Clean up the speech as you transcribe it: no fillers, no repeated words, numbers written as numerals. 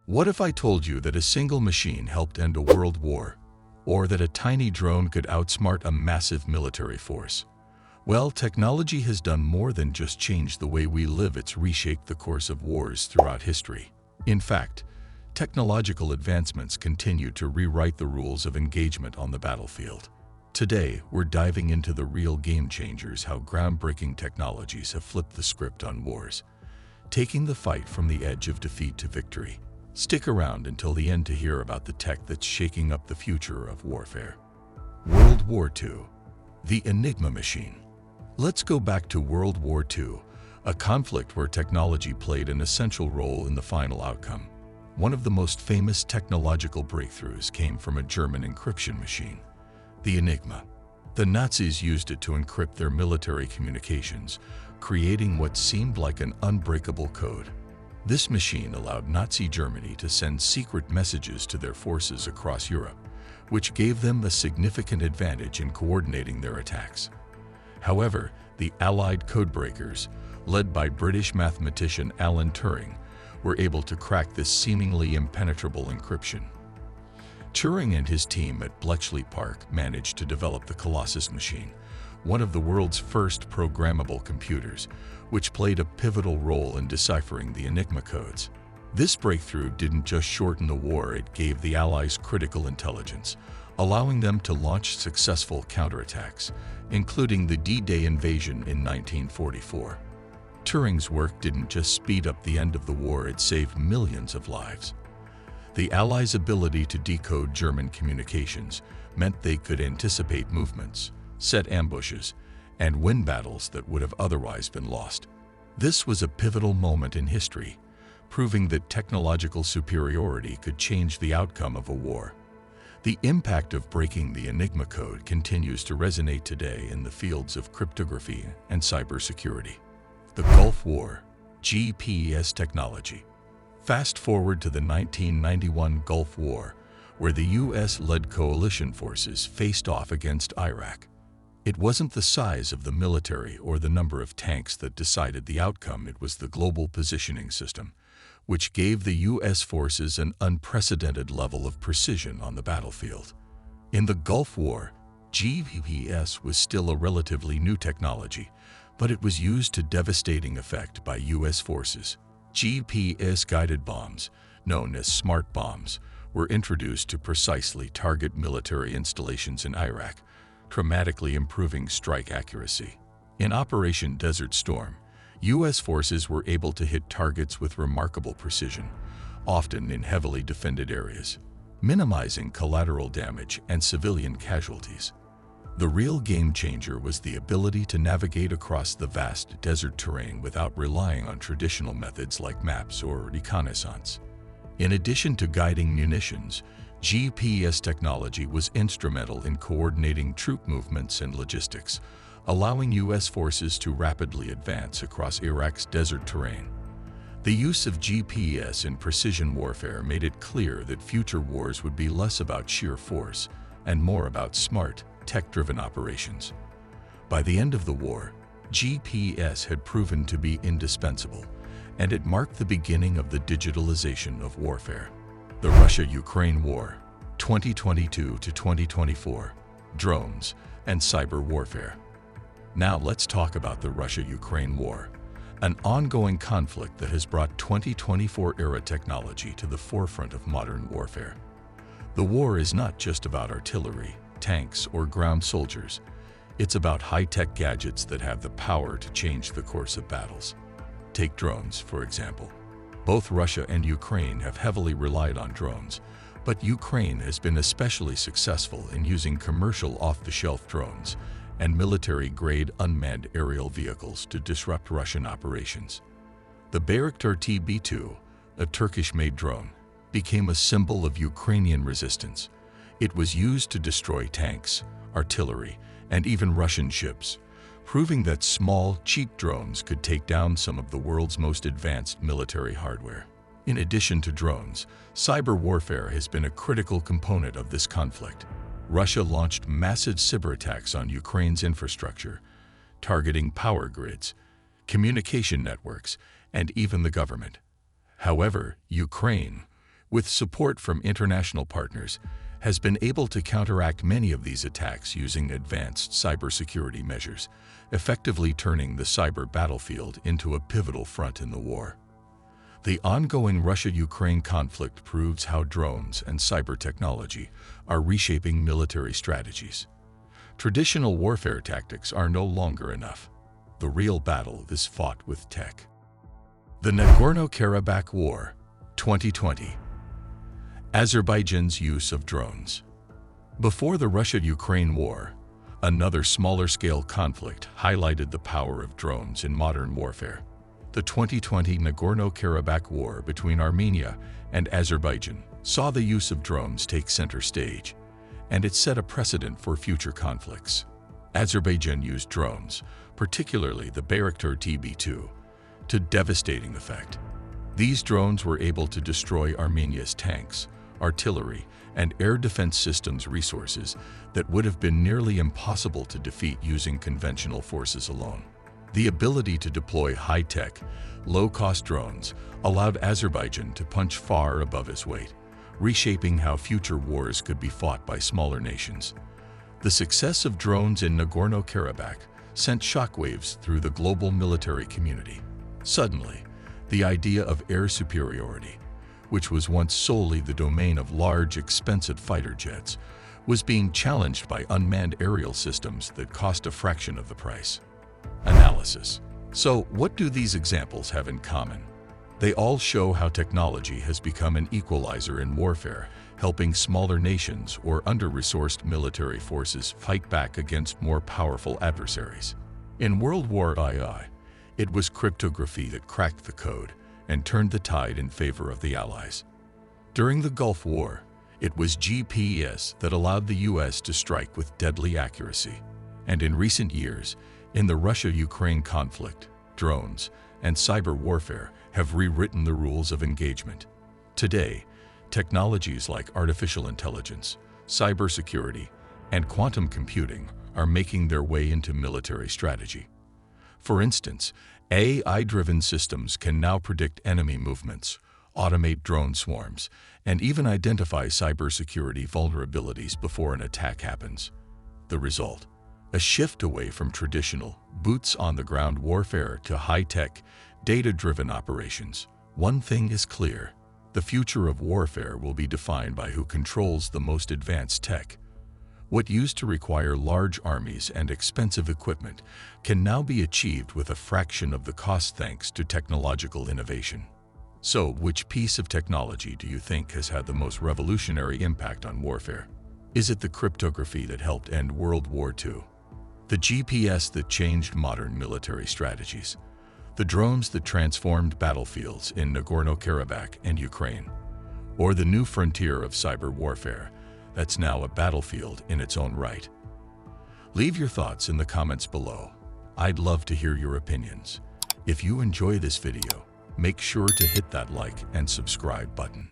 What if I told you that a single machine helped end a world war, or that a tiny drone could outsmart a massive military force? Well, technology has done more than just change the way we live, it's reshaped the course of wars throughout history. In fact, technological advancements continue to rewrite the rules of engagement on the battlefield. Today, we're diving into the real game changers, how groundbreaking technologies have flipped the script on wars, taking the fight from the edge of defeat to victory. Stick around until the end to hear about the tech that's shaking up the future of warfare. World War II, the Enigma machine. Let's go back to World War II, a conflict where technology played an essential role in the final outcome. One of the most famous technological breakthroughs came from a German encryption machine, the Enigma. The Nazis used it to encrypt their military communications, creating what seemed like an unbreakable code. This machine allowed Nazi Germany to send secret messages to their forces across Europe, which gave them a significant advantage in coordinating their attacks. However, the Allied codebreakers, led by British mathematician Alan Turing, were able to crack this seemingly impenetrable encryption. Turing and his team at Bletchley Park managed to develop the Colossus machine, one of the world's first programmable computers, which played a pivotal role in deciphering the Enigma codes. This breakthrough didn't just shorten the war, it gave the Allies critical intelligence, allowing them to launch successful counterattacks, including the D-Day invasion in 1944. Turing's work didn't just speed up the end of the war, it saved millions of lives. The Allies' ability to decode German communications meant they could anticipate movements, set ambushes, and win battles that would have otherwise been lost. This was a pivotal moment in history, proving that technological superiority could change the outcome of a war. The impact of breaking the Enigma code continues to resonate today in the fields of cryptography and cybersecurity. The Gulf War, GPS technology. Fast forward to the 1991 Gulf War, where the U.S.-led coalition forces faced off against Iraq. It wasn't the size of the military or the number of tanks that decided the outcome, it was the global positioning system, which gave the U.S. forces an unprecedented level of precision on the battlefield. In the Gulf War, GPS was still a relatively new technology, but it was used to devastating effect by U.S. forces. GPS-guided bombs, known as smart bombs, were introduced to precisely target military installations in Iraq, dramatically improving strike accuracy. In Operation Desert Storm, U.S. forces were able to hit targets with remarkable precision, often in heavily defended areas, minimizing collateral damage and civilian casualties. The real game changer was the ability to navigate across the vast desert terrain without relying on traditional methods like maps or reconnaissance. In addition to guiding munitions, GPS technology was instrumental in coordinating troop movements and logistics, allowing U.S. forces to rapidly advance across Iraq's desert terrain. The use of GPS in precision warfare made it clear that future wars would be less about sheer force and more about smart, tech-driven operations. By the end of the war, GPS had proven to be indispensable, and it marked the beginning of the digitalization of warfare. The Russia-Ukraine War, 2022 to 2024, drones and cyber warfare. Now let's talk about the Russia-Ukraine War, an ongoing conflict that has brought 2024-era technology to the forefront of modern warfare. The war is not just about artillery, tanks, or ground soldiers. It's about high-tech gadgets that have the power to change the course of battles. Take drones, for example. Both Russia and Ukraine have heavily relied on drones, but Ukraine has been especially successful in using commercial off-the-shelf drones and military-grade unmanned aerial vehicles to disrupt Russian operations. The Bayraktar TB2, a Turkish-made drone, became a symbol of Ukrainian resistance. It was used to destroy tanks, artillery, and even Russian ships, proving that small, cheap drones could take down some of the world's most advanced military hardware. In addition to drones, cyber warfare has been a critical component of this conflict. Russia launched massive cyberattacks on Ukraine's infrastructure, targeting power grids, communication networks, and even the government. However, Ukraine, with support from international partners, has been able to counteract many of these attacks using advanced cybersecurity measures, effectively turning the cyber battlefield into a pivotal front in the war. The ongoing Russia-Ukraine conflict proves how drones and cyber technology are reshaping military strategies. Traditional warfare tactics are no longer enough. The real battle is fought with tech. The Nagorno-Karabakh War, 2020. Azerbaijan's use of drones. Before the Russia-Ukraine war, another smaller-scale conflict highlighted the power of drones in modern warfare. The 2020 Nagorno-Karabakh War between Armenia and Azerbaijan saw the use of drones take center stage, and it set a precedent for future conflicts. Azerbaijan used drones, particularly the Bayraktar TB2, to devastating effect. These drones were able to destroy Armenia's tanks, artillery, and air defense systems resources that would have been nearly impossible to defeat using conventional forces alone. The ability to deploy high-tech, low-cost drones allowed Azerbaijan to punch far above its weight, reshaping how future wars could be fought by smaller nations. The success of drones in Nagorno-Karabakh sent shockwaves through the global military community. Suddenly, the idea of air superiority, which was once solely the domain of large, expensive fighter jets, was being challenged by unmanned aerial systems that cost a fraction of the price. Analysis. So, what do these examples have in common? They all show how technology has become an equalizer in warfare, helping smaller nations or under-resourced military forces fight back against more powerful adversaries. In World War II, it was cryptography that cracked the code and turned the tide in favor of the Allies. During the Gulf War, it was GPS that allowed the US to strike with deadly accuracy. And in recent years, in the Russia-Ukraine conflict, drones and cyber warfare have rewritten the rules of engagement. Today, technologies like artificial intelligence, cybersecurity, and quantum computing are making their way into military strategy. For instance, AI-driven systems can now predict enemy movements, automate drone swarms, and even identify cybersecurity vulnerabilities before an attack happens. The result: a shift away from traditional, boots-on-the-ground warfare to high-tech, data-driven operations. One thing is clear: the future of warfare will be defined by who controls the most advanced tech. What used to require large armies and expensive equipment can now be achieved with a fraction of the cost thanks to technological innovation. So, which piece of technology do you think has had the most revolutionary impact on warfare? Is it the cryptography that helped end World War II? The GPS that changed modern military strategies? The drones that transformed battlefields in Nagorno-Karabakh and Ukraine? Or the new frontier of cyber warfare that's now a battlefield in its own right? Leave your thoughts in the comments below. I'd love to hear your opinions. If you enjoy this video, make sure to hit that like and subscribe button.